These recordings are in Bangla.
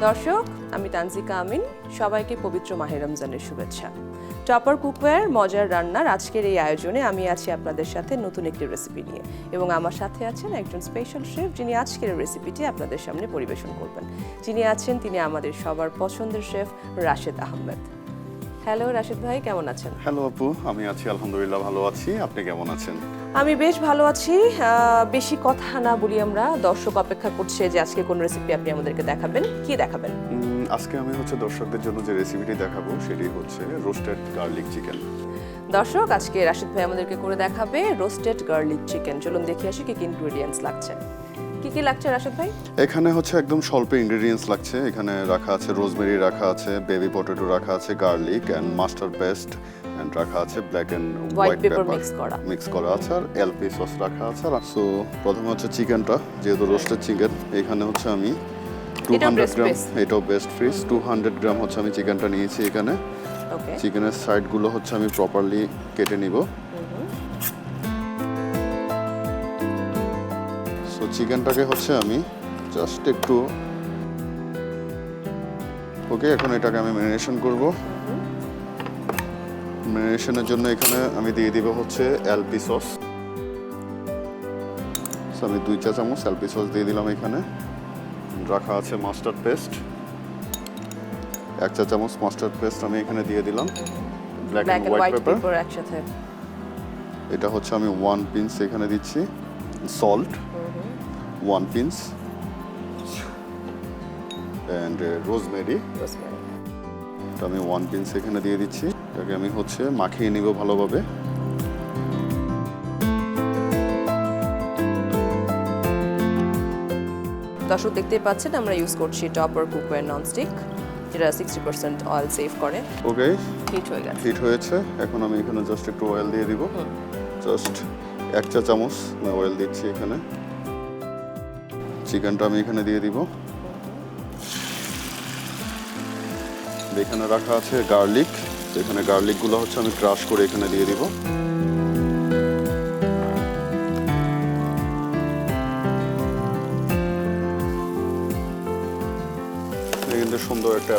দর্শক, আমি তানজিকা আমিন, সবাইকে পবিত্র মাহে রমজানের শুভেচ্ছা। টপার কুকওয়্যার মজার রান্নার আজকের এই আয়োজনে আমি আছি আপনাদের সাথে নতুন একটি রেসিপি নিয়ে, এবং আমার সাথে আছেন একজন স্পেশাল শেফ যিনি আজকের রেসিপিটি আপনাদের সামনে পরিবেশন করবেন। যিনি আছেন তিনি আমাদের সবার পছন্দের শেফ রাশেদ আহমেদ। হ্যালো রাশেদ ভাই, কেমন আছেন? হ্যালো আপু, আমি আছি আলহামদুলিল্লাহ ভালো আছি। আপনি কেমন আছেন? আমি বেশ ভালো আছি। বেশি কথা না বলি, আমরা দর্শক অপেক্ষা করছে যে আজকে কোন রেসিপি আপনি আমাদেরকে দেখাবেন। কি দেখাবেন? আজকে আমি দর্শকদের জন্য যে রেসিপিটি দেখাবো সেটি হচ্ছে রোস্টেড গার্লিক চিকেন। দর্শক, আজকে রাশেদ ভাই আমাদেরকে করে দেখাবে রোস্টেড গার্লিক চিকেন। চলুন দেখে আসি কি কি ইনগ্রেডিয়েন্টস লাগছে। কি লাগছে রাশেদ ভাই? এখানে একদম স্বল্প ইনগ্রেডিয়েন্টস লাগছে। এখানে রাখা আছে রোজমেরি, রাখা আছে বেবি পটেটো, রাখা আছে garlic and mustard paste, and রাখা আছে black and white pepper mix করা আছে, আর এলপি সস রাখা আছে। সো প্রথমে চিকেনটা, যেহেতু রোস্টেড চিকেন, এখানে আমি 200 গ্রাম, এটাও বেস্ট ফ্রিজ, 200 গ্রাম আমি চিকেনটা নিয়েছি। এখানে চিকেনের সাইডগুলো আমি প্রপারলি কেটে নিব। সো চিকেনটাকে আমি জাস্ট একটু এখন এটাকে আমি ম্যারিনেশন করব। ম্যারিনেশনের জন্য এখানে আমি দিয়ে দিব এলপি সস। আমি 2 চা চামচ এলপি সস দিয়ে দিলাম। এখানে রাখা আছে মাস্টার্ড পেস্ট, 1 চা চামচ মাস্টার্ড পেস্ট আমি এখানে দিয়ে দিলাম। ব্ল্যাক এন্ড হোয়াইট পেপার একসাথে, এটা আমি 1 পিঞ্চ এখানে দিচ্ছি। সল্ট 1 পিঞ্চ, এন্ড রোজমেরি এটা আমি 1 পিঞ্চ এখানে দিয়ে দিচ্ছি। এটাকে আমি মাখিয়ে নিব ভালোভাবে। দর্শক দেখতেই পাচ্ছেন আমরা ইউজ করছি টপার কুকওয়্যার ননস্টিক, যেটা 60% অয়েল সেভ করে। ওকে, হিট হয়ে গেছে, হিট হয়েছে। এখন আমি এখানে জাস্ট একটু অয়েল দিয়ে দিব। জাস্ট 1 চা চামচ অয়েল দিচ্ছি এখানে। চিকেনটা আমি এখানে দিয়ে দিব। এখানে রাখা আছে গার্লিক, এখানে গার্লিকগুলো আমি ক্রাশ করে এখানে দিয়ে দিব। কিন্তু সুন্দর একটা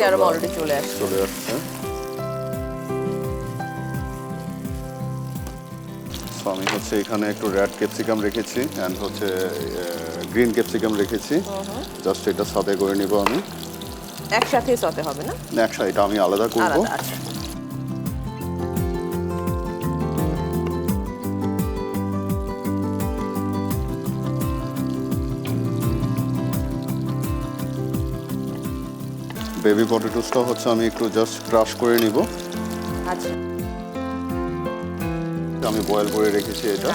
অ্যারোমা অলরেডি চলে আসছে। আমি এখানে একটু রেড ক্যাপসিকাম রেখেছি এন্ড গ্রিন ক্যাপসিকাম রেখেছি। জাস্ট এটা সাথে করে নিব আমি। একসাথে সাথে হবে না? একসাথে, এটা আমি আলাদা করব। বেবি পটেটোসটা আমি একটু জাস্ট ক্রাশ করে নিব। আচ্ছা, আমি বয়েল করে রেখেছি এটা,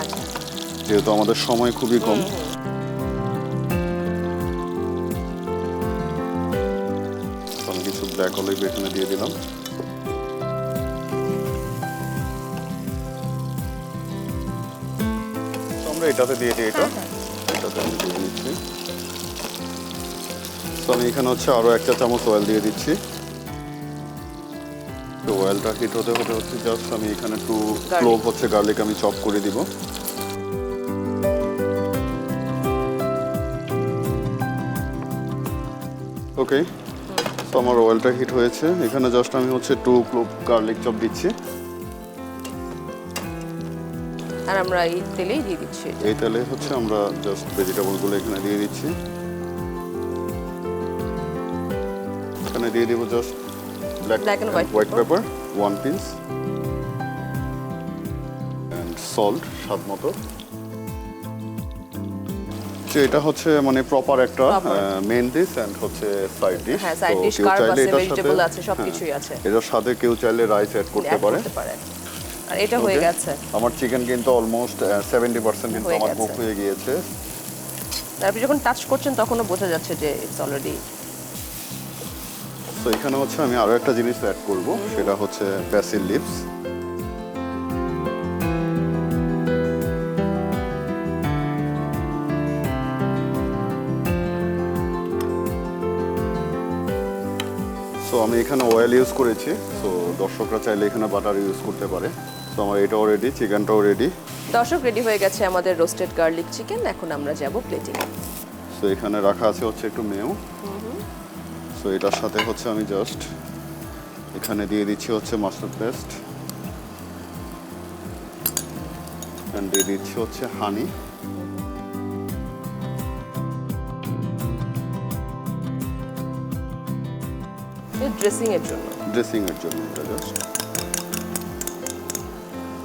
যেহেতু আমাদের সময় খুবই কম। আমি কিছু ব্ল্যাক অলিভ এখানে দিয়ে দিলাম। আমরা এটাতে দিয়ে দিই, এটাতে আমি দিয়ে দিচ্ছি। আমি এখানে আরো 1 চা চামচ অয়েল দিয়ে দিচ্ছি। তো অয়েলটা হিট হতে জাস্ট আমি এখানে একটু ক্লোভ গার্লিক আমি চপ করে দিব। ওকে, তো আমার অয়েলটা হিট হয়েছে। এখানে জাস্ট আমি 2 ক্লোভ গার্লিক চপ দিচ্ছি। আর আমরা এই তেলেই দিয়ে দিচ্ছি। এই তেলে আমরা জাস্ট ভেজিটেবলগুলো এখানে দিয়ে দিচ্ছি। এখানে দিয়ে দিব just black and white pepper 1 pinch, and salt স্বাদ মতো। এটা প্রপার একটা main dish and side dish. হ্যাঁ, সাইড ডিশ, কার্ব আছে, ভেজিটেবল আছে, সবকিছুই আছে। এটার সাথে কেউ চাইলে রাইস অ্যাড করতে পারে। আর এটা হয়ে গেছে। আমার চিকেন কিন্তু অলমোস্ট 70% কিন্তু আমার কুক হয়ে গিয়েছে। তারপর যখন টাচ করছেন তখনও বোঝা যাচ্ছে যে ইটস অলরেডি। তো এখানে আমি আরো একটা জিনিস অ্যাড করব, সেটা ব্যাসিল লিভস। সো আমি এখানে অয়েল ইউজ করেছি। সো দর্শকরা চাইলে এখানে বাটার ইউজ করতে পারে। সো আমার এটাও রেডি, চিকেনটাও রেডি। দর্শক, রেডি হয়ে গেছে আমাদের রোস্টেড গার্লিক চিকেন। এখন আমরা যাব প্লেটিং। সো এখানে রাখা আছে একটু মেয়ো, সো এটার সাথে হচ্ছে আমি জাস্ট এখানে দিয়ে দিচ্ছি হচ্ছে মাস্টার্ড পেস্ট এন্ড দিয়ে দিচ্ছি হচ্ছে হানি। ড্রেসিং এর জন্য এটা জাস্ট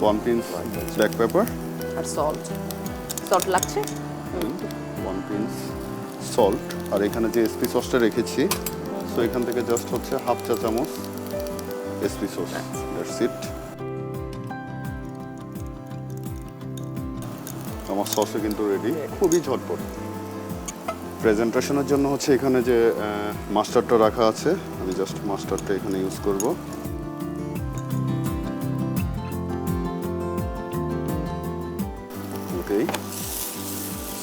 1 পিঞ্চ ব্ল্যাক পেপার আর সল্ট লাগছে 1 পিঞ্চ সল্ট। আর এখানে যে এসপি সসটা রেখেছি সো এখান থেকে জাস্ট হচ্ছে হাফ চা চামচ এসপি সস, দ্যাটস ইট। আমার সসও কিন্তু রেডি, খুবই ঝটপট। প্রেজেন্টেশনের জন্য হচ্ছে এখানে যে মাস্টার্ডটা রাখা আছে, আমি জাস্ট মাস্টার্ডটা এখানে ইউজ করব। ওকে,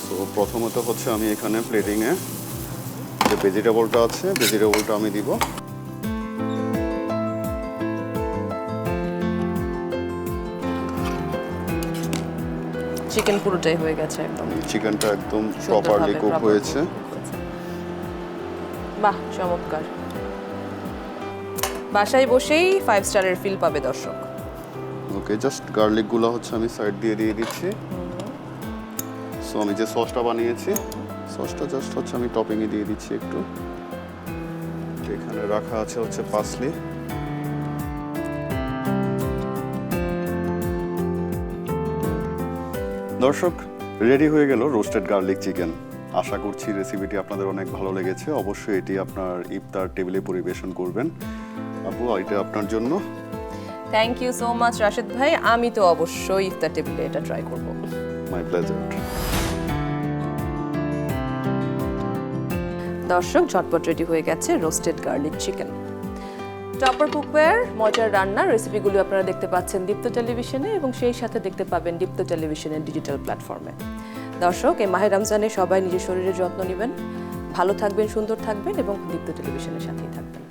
তো প্রথমত হচ্ছে আমি এখানে প্লেটিংয়ে যে ভেজিটেবলটা আছে ভেজিটেবলটা আমি দিব। চিকেন পুরোটাই হয়ে গেছে একদম, চিকেনটা একদম প্রপারলি কুক হয়েছে। বাহ, চমৎকার। বাসায় বসেই 5 স্টারের ফিল পাবে দর্শক। ওকে, জাস্ট গার্লিক গুলো হচ্ছে আমি সাইড দিয়ে দিচ্ছি। সো আমি যে সসটা বানিয়েছি সসটা জাস্ট হচ্ছে আমি টপিংয়ে দিয়ে দিচ্ছি একটু। এখানে রাখা আছে হচ্ছে পার্সলি। দর্শক, রেডি হয়ে গেল রোস্টেড গার্লিক চিকেন। আশা করছি রেসিপিটি আপনাদের অনেক ভালো লেগেছে। অবশ্যই এটি আপনার ইফতার টেবিলে পরিবেশন করবেন। আপু, এটা আপনার জন্য। Thank you so much Rashed ভাই, আমি তো অবশ্যই ইফতার টেবিলে এটা ট্রাই করব। My pleasure. দর্শক, ঝটপট রেডি হয়ে গেছে roasted garlic chicken. Topper cookware মজার রান্নার রেসিপিগুলো আপনারা দেখতে পাচ্ছেন দীপ্ত টেলিভিশনে এবং সেই সাথে দেখতে পাবেন দীপ্ত টেলিভিশনের ডিজিটাল প্ল্যাটফর্মে। দর্শক, এই মাহে রমজানে সবাই নিজের শরীরের যত্ন নেবেন, ভালো থাকবেন, সুন্দর থাকবেন এবং দীপ্ত টেলিভিশনের সাথেই থাকবেন।